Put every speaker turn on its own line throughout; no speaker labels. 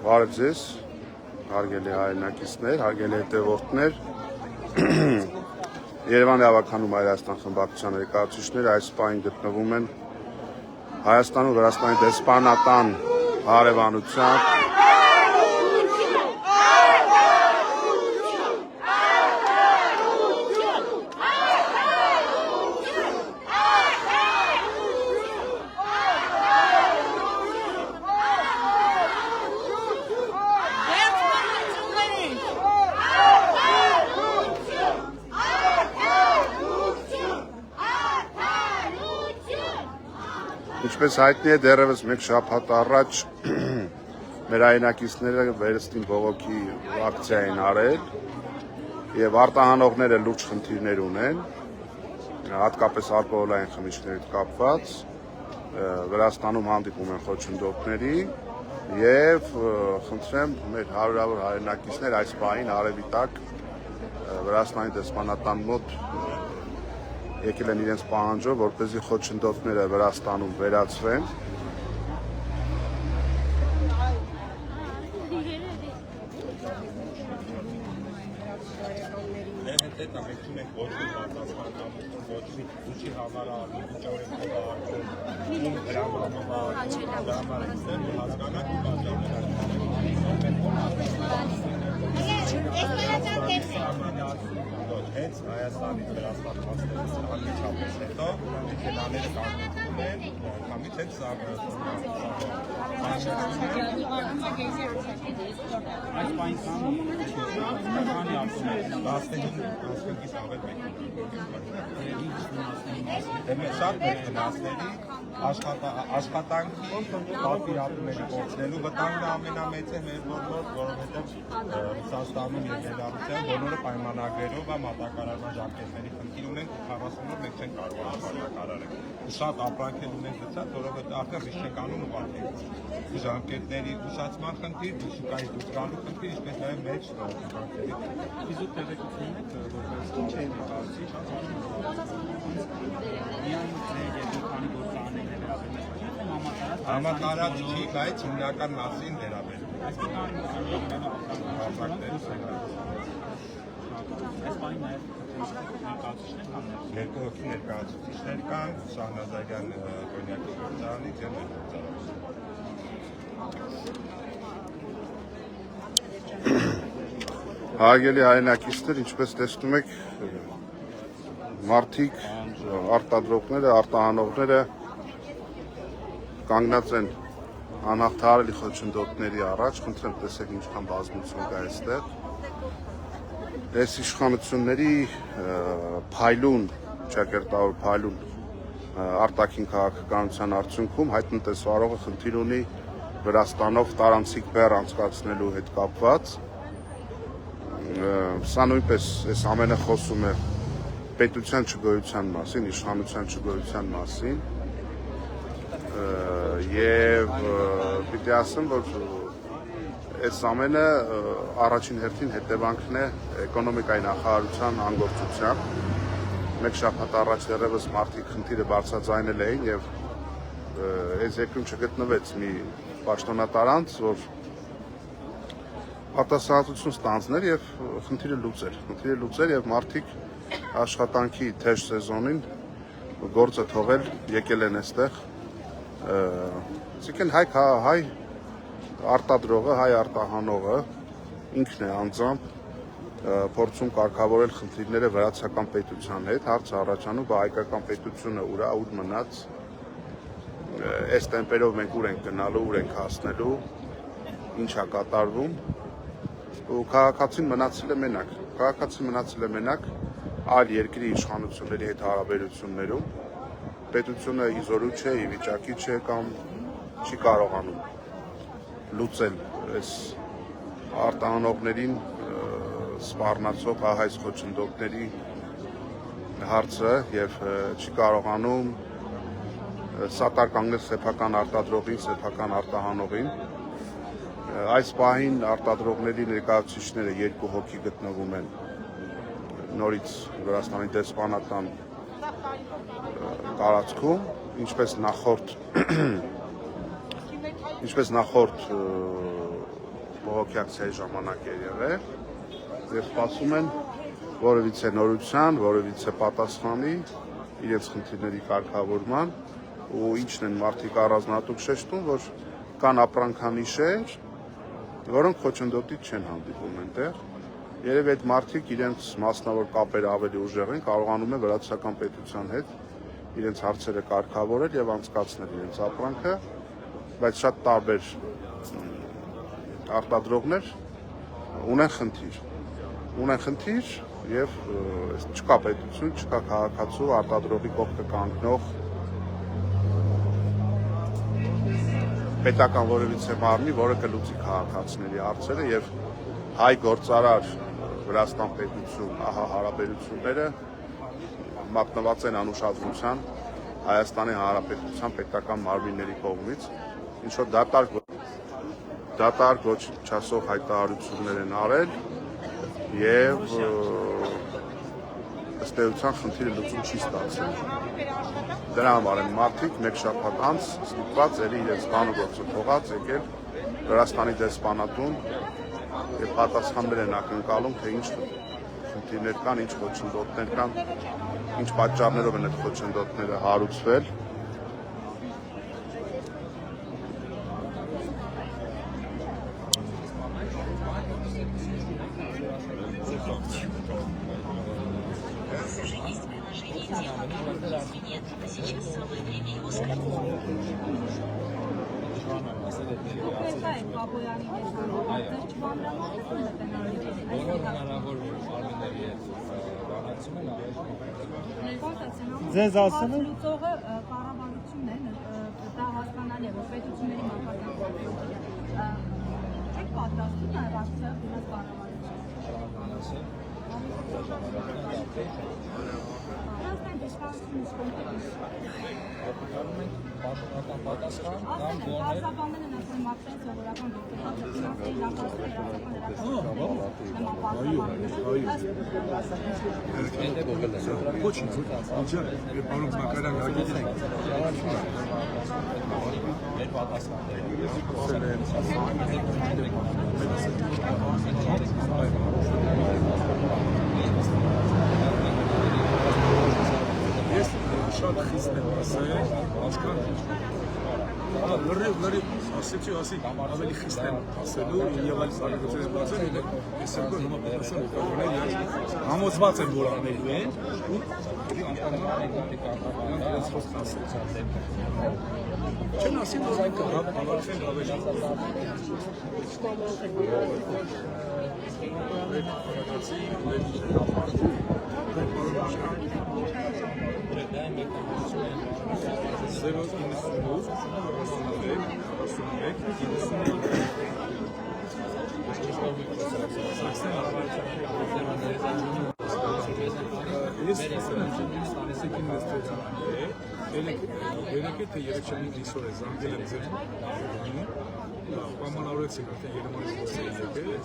Բարև ձեզ, հարգելի հայրենակիցներ, հարգելի հետևորդներ, Երևանի հավաքանում Հայաստան խմբակցության ներկայացուցիչները այս պահին գտնվում են Հայաստան ու Վրաստանի դեսպանատան հարևանությամբ Ինչպես հայտնի է, դեռևս մեկ շաբաթ առաջ մեր հայրենակիցները վերստին բողոքի ակցիա են արել եւ արտահանողները լուրջ խնդիրներ ունեն, հատկապես ալկոհոլային խմիչքների կապված, Վրաստանում հանդիպում են խոչընդոտների եւ խնդրեմ մեր հարյուրավոր հայրենակիցներ այս պահին արևի տակ Վրաստանի դեսպանատան մոտ եկել են իրենց պահանջով, որպեսզի խոչընդոտները Վրաստանում վերացվեն։
Հենց Հայաստանից Վրաստան հասնելուց անմիջապես հետո մեքենաները կանգնվում են, քամից հետ այս պահին շատ մեքենաների աշխատանքի պատվիրատուների կորցնելու վտանգը ամենամեծը մեր բոլոր, որովհետև Ռուսաստանում եւ Բելարուսիան բոլորը պայմանագրերով կամ մատակարարման ժակետների խնդիր ունենք 40 օր մենք չենք կարող մատակարարել։ Շատ ապրանքներ ունենք գցած, որովհետև արդեն biz չենք անում ուղղակի ժակետների ուշացման խնդիր, շուկայի դուրս գալու խնդիր, ինչպես նաեւ մեծ ժակետների ֆիզիկ տեղեկություններ, որպես ինչ է ներկայացի, համատարած չի, բայց հիմնական մասին վերաբերում։ Երկու հոգի ներկայացուցիչներ կան, Շահնազարյան կոնյակի գործարանից եւ մեր գործարանից։
Հարգելի հայրենակիցներ, ինչպես տեսնում եք, մարդիկ, արտադրողները, արտահանողները կանգնած են անհաղթահարելի խոչընդոտների առաջ, խնդրեմ տեսեք ինչքան բազմություն կա այստեղ։ Այս իշխանությունների փայլուն, ճակերտավոր փայլուն արտաքին քաղաքականության արդյունքում հայ տնտեսվարողը խնդիր ունի Վրաստանով տարանցիկ բեռ անցկացնելու հետ կապված։ Սա նույնպես այս ամենը խոսում է պետության չգոյության մասին, իշխանության չգոյության մասին եւ պիտի ասեմ, որ այս ամենը առաջին հերթին հետևանքն է էկոնոմիկայի նախարարության անգործության։ Մեկ շաբաթ առաջ դեռևս մարդիկ խնդիրը բարձրաձայնել էին եւ այս երկրում չգտնվեց մի պաշտոնատարանց, որ արտասահմանություն ստանձներ եւ խնդիրը լուծեր եւ մարդիկ աշխատանքի թեժ սեզոնին գործը թողել եկել են այստեղ այսինքն հայ արտադրողը, հայ արտահանողը ինքն է անձամբ փորձում կարգավորել խնդիրները վրացական պետության հետ, հարցը առաջանում, բայց հայկական պետությունը ուր մնաց, այս տեմպերով մենք ուր ենք գնալու, ուր ենք հասնելու, ինչ է կատարվում, ու քաղաքացին մնացել է մենակ այլ երկրի իշխանությունների հետ հարաբերություններում, պետությունը իզորու չէ, ի վիճակի չէ կամ չի կարողանում լուծել այս արտահանողներին սպառնացող հահայց խոչընդոտների հարցը եւ չի կարողանում սատար կանգնել սեփական արտադրողին, սեփական արտահանողին։ Այս պահին արտադրողների ներկայացուցիչները երկու հոգի գտնվում են նորից Վրաստանի դեսպանատան տարածքում, ինչպես նախորդ բողոքի ակցիայի ժամանակ է եղել եւ սպասում են որևիցե նորության, որևիցե պատասխանի իրենց խնդիրների կարգավորման ու ինչն են մարդիկ առանձնահատուկ շեշտում, որ կան ապրանքանիշեր, որոնք խոչընդոտից չեն հանդիպում այնտեղ։ Երևի այդ մարդիկ իրենց մասնավոր կապերը ավելի ուժեղ են, կարողանում են վրացական պետության հետ իրենց հարցերը կարգավորել եւ անցկացնել իրենց ապրանքը, բայց շատ տարբեր արտադրողներ ունեն խնդիր եւ չկա պետություն, չկա քաղաքացու արտադրողի կողքը կանգնող պետական որևիցե մարմնի, որը կլուծի քաղաքացիների հարցերը եւ հայ գործարար Վրաստան պետություն, ահա հարաբերությունները մատնված են անուշադրության Հայաստանի Հանրապետության պետական մարմինների կողմից, ինչ որ դատարկ ոչնչացող հայտարարություններ են արել եւ ըստ էության խնդիրը լուծում չի ստացել։ Դրա համար են մարդիկ մեկ շաբաթ անց ստիպված ելի իրենց բանուգործը թողած եկել Վրաստանի դեսպանատուն եւ պատասխաններ են ակնկալում, թե ինչ խնդիրներ կան, ինչ խոչընդոտներ կան, ինչ պատճառներով են այդ խոչընդոտները հարուցվել։
Ձեզ ասում եմ
լուծողը կառավարությունն է, դա հասկանալի է, որ պետությունների մակարդակը չեք պատրաստվում նաև ակցիա դրանց կառավարություն։ Պատասխաններ են ասում մաքրեն սովորական
շատ խիստ եմ ասել, աշխարհ լրիվ ասեցի, ավելի խիստ եմ ասելու եւ այլ սարքություններ եմ ասել, ես երկու համապատասխան կողմներ համոզված եմ, որ անելու են ու չեն ասին, որ այն կհավաքվեն ավելի Սևոս 98, 41, 93 թե երեքշանի դիսոր է զանգել եմ ձեր պամանավորեցիք արդեն Երևանից ոսել եկել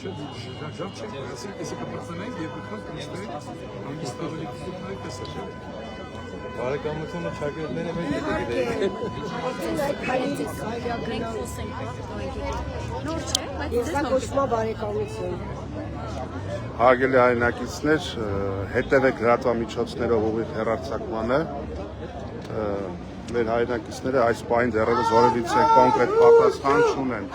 Ժավ չեք ասել, տեսի կպրծանայք և կքան կնստեք հանգիստավելի կստուկնայք տեսել Բարեկամությունը չակերտները մեկ դեպի
Հարգելի հայրենակիցներ, հետևեք լրատվամիջոցներով ուղիղ հեռարձակմանը մեր հայրենակիցները այս պահին դեռևս որևիցե կոնկրետ պատասխան չունեն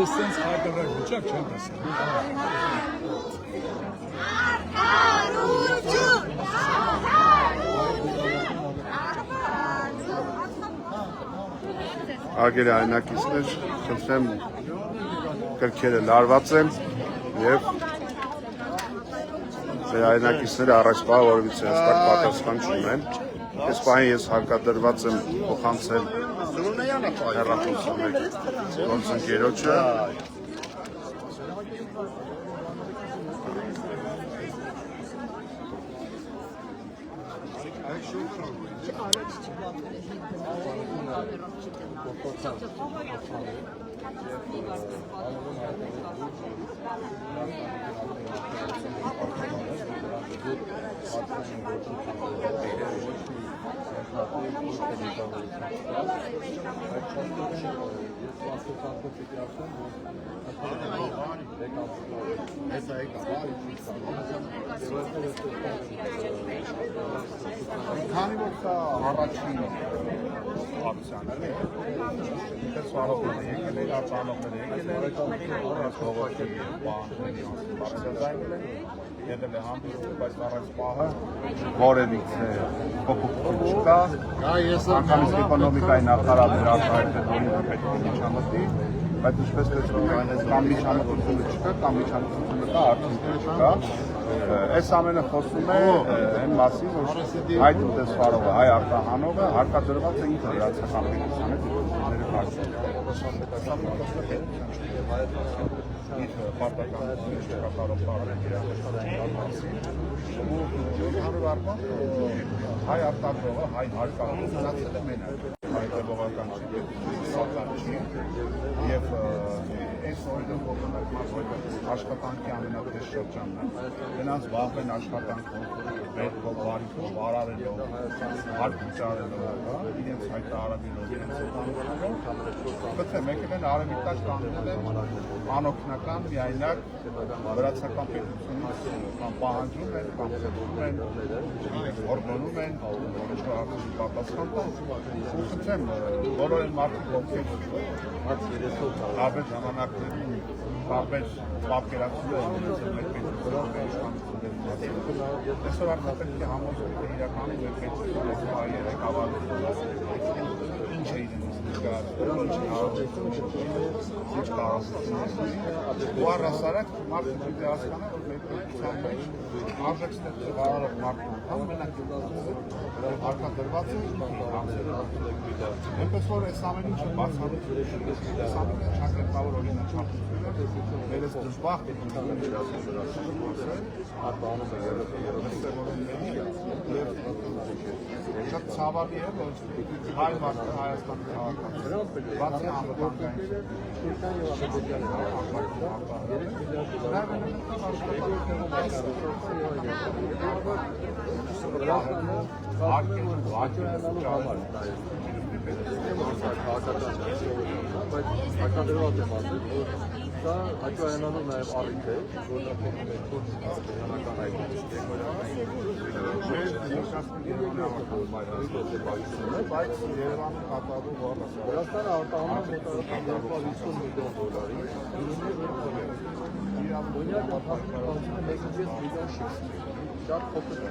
Ես սենց հարկավրակ վճակ չեմ ասել
Հարգելի հայրենակիցներ, խնդրեմ կրքերը լարված են եւ մեր հայրենակիցները առաջ պահ որևիցե հստակ պատասխան չունեն Այս պահին ես հարկադրված եմ փոխանցել հեռախոսի գործընկերոջը Քանի որ սա առաջին ակցիան է, դες վարողները եկել են, արտանողները եկել են, փողոցների բանների բարձրացնել են, եղել է հանդիպում, բայց առաջ պահը որևիցե փոփոխություն չկա, անգամից էկոնոմիկայի նախարարը արտահայտել, որ ինքը պետք է միջամտի, բայց ինչպես տեսնում եք, կամ միջամտությունը չկա, կամ միջամտությունը կա, արդյունքը չկա։ Այս ամենը խոսում է այն մասին, որ հայ տնտեսվարողը, հայ արտահանողը հարկադրված է ինքը վրացական պետությանը դեպքերի հարցում։ Ինքը պարտականություն չկա կարող տարել իրականության մասին, ու հանրով առմամբ հայ արտադրողը, հայ հարկահանողը մնացել է մենակ, հայ տևողական չի, սական չի, և այս օրերում աշխատանքի ամենատես շրջանն է, նրանց վաղվեն աշխատանքով, բերքով, բարիքով, արարելով, հարկուճարելով, իրենց հայտարարելով, իրենց հետանունելով, գտեմ եկել են արևմտաց կանգնել են անօգնական, միայնակ վրացական պետությունից կամ պահանջում են, կամ խնդրում են, օրգոնում են, պատասխան տան, ու խնդրեմ, բոլոր են մարդիկ ովքեր տարբեր ժամանակներում տարբեր պատկերացումներ ունեցել մեր պետությունով մեր իշխանությունների այսօր արդեն պետք է համոզել իրականում մեր պետությունը հայերը կավալում ինչ է իրենից ներկայացնում, ինչ հարաբերություն ինչ կարողություններ ու առհասարակ մարդը պետք է հասկանա, որ մեր պետության մեջ արժեք ստեղծող մարդու անդամ մենակ հարկադրված է այնպես որ այս ամեն ինչը բացառություն է, այս ամենը ճակերտավոր օրինաչափություն է, մեր այս դժբախտ շատ ցավալի է, որ հայ մարդը Հայաստանի քաղաքացիները բացի անվտանգային
հարկադրված եմ ասել, որ սա հաշվառանալու նաև առիթ է, որ նա փոխում է փորձ հանրական այգուց
բայց Երևանում կատարվում
Վրաստանը արտահանում է մոտավորապես 250 միլիոն դոլարի, Իրանը հաշվառանալու է 1.5 միլիոն շիքսի, շատ փոքր է։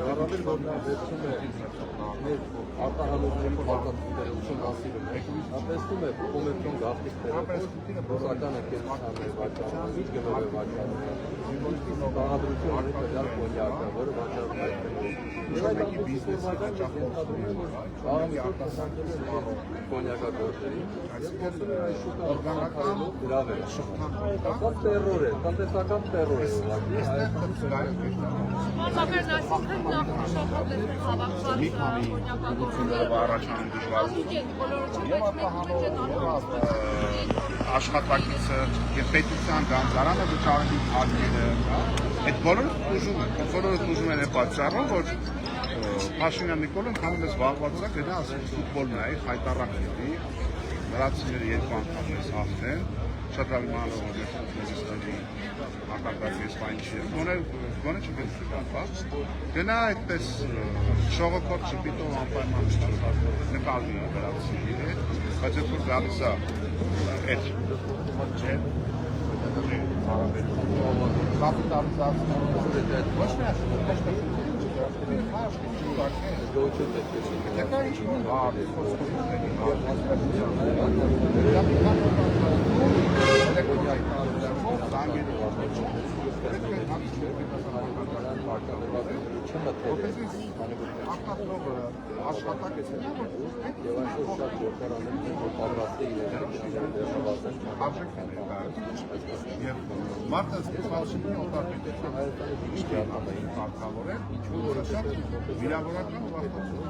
Առավել որ նա վերցում է մեր արտահանողների փոխանցումներություն հասիրում է, նա տեսնում է կոմերցիոն գաղտնիքները, ռուսական ընկերություններ վաճառում, գնով է վաճառում, բաղադրություն ունի տվյալ կոնյակը, որը վաճառում է եւ այդ բիզնեսի վաճառողներին բաղի արտասանքների կոնյակագործների այսինքն այս շուկա օրգանական գրավ է շփթան տերոր է, տնտեսական տերոր է ուղղակի
Մարտակերտ այսինքն նախ շփոթել հավաքված
կոնյակագործությունները առաջանում դժվարություն եւ արտահանող աշխատակիցը եւ պետության գանձարանը վճարելու քարտերը այդ բոլորը ուժում են պատճառով որ Փաշինյան Նիկոլան քամին զբաղված է գնաց ֆուտբոլ նայի հայտարարների վրացիները երկու անգամ էս հաղթեն շատ լավ իմանալով որ ֆուտբոլիստների հակակարգ Իսպանիա չի գոնե չգտնվի գնա այդպես շողոքորդ չպիտով անպայման նկատի վրացիների հետ բայց երբ որ գալիս է այդ կապիտալիզացիա ոչ Մարդը սպասում է օտարպետության հայաստանի կարգավորել, ինչու որը շատ վիրավորական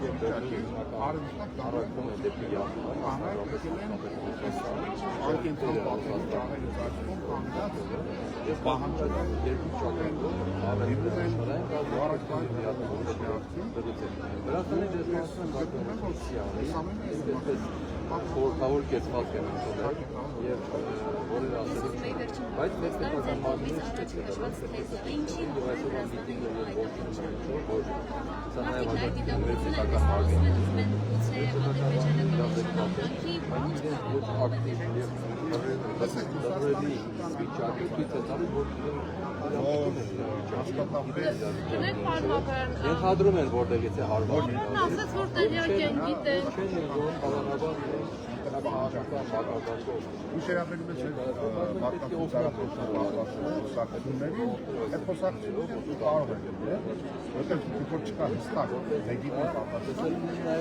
վիճակի արժանակ
առաքվում է դեպի
անկենտրոն պատմի ճանաչի ծածկում կանգնած եւ պահանջական երկու ճակատով ավելի շարային կառավարական
Վրաստանի դեսպանատանը խորհրդավոր կեցված են անցել եւ որը ասել բայց մեծ տեխնիկական մարմինը չկեցված
Ինչի
եւ այսօր միտինգը եւ ոչինչ որ սա նաեւ հաջորդի մեծ տեխնիկական մարմինը ոչ ակտիվ եւ դրելի վիճակի ցույց է տալիս որ ենթադրում են որտեղից է հարված
ասաց որ տեղյակ են գիտեն
Իշերապետի մեջ մարդկանց ծառայությունների այդ խոսակցությունները կարող են դնել, որտեղ դուք չկա հստակ լեգիտիմ պատասխան։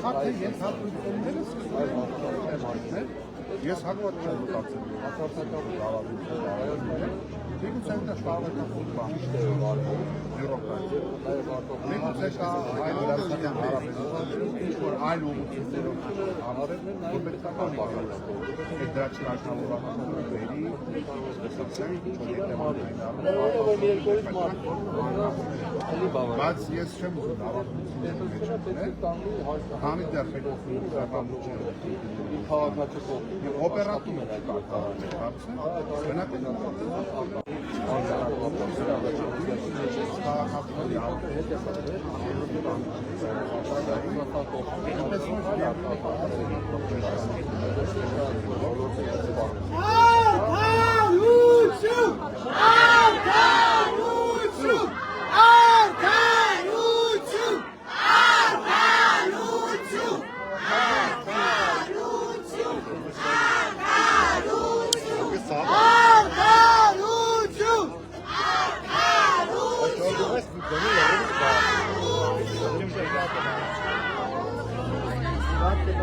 Հատը ենթադրությունները ես հակված չեմ մտածել հացարցական զավակները դեպի դա շարունակական ֆուտբոլ բյուրոկրատիա մենք ցեշա այլ դասական հարաբերություններ որ այլ ուղղություններով հարաբերներ նաև պետական բաժանումներ այդ դրա չնայած բայց ես չեմ ուզում հարաբերությունների մեջ քանի դեռ պետական օպերատիվ է կարգավորել հարցը բնական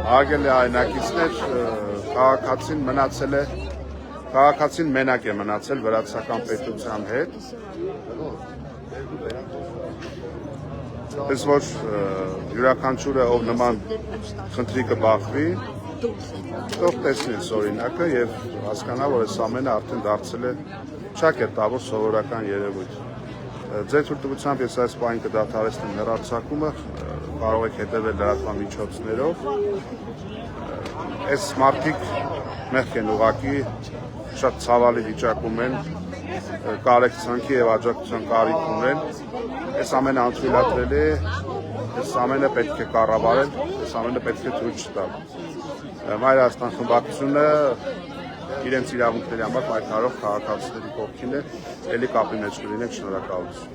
Արգել է այնակիցներ, քաղաքացին մենակ է մնացել վրացական պետության հետ, պես որ յուրաքանչյուրը ով նման խնդրի կբախվի, թող տեսնի օրինակը եւ հասկանա, որ այս ամենը արդեն դարձել է ճակերտավոր սովորական երևույթ։ Ձեր թույլտվությամբ ես այս պահին կդադարեցնեմ հեռարձակումը, կարող եք հետևել լրատվամիջոցներով։ Այս մարդիկ մեղք են ուղղակի շատ ցավալի վիճակում են, կարեկցանքի եւ աջակցության կարիք ունեն։ Այս ամենը անթույլատրելի է, այս ամենը պետք է կառավարել, այս ամենը պետք է թույլ չտալ։ Հայաստան խմբակցությունը իրենց իրավունքների համար պայքարող քաղաքացիների կողքին է, ելի կապի մեջ կլինեք, շնորհակալություն։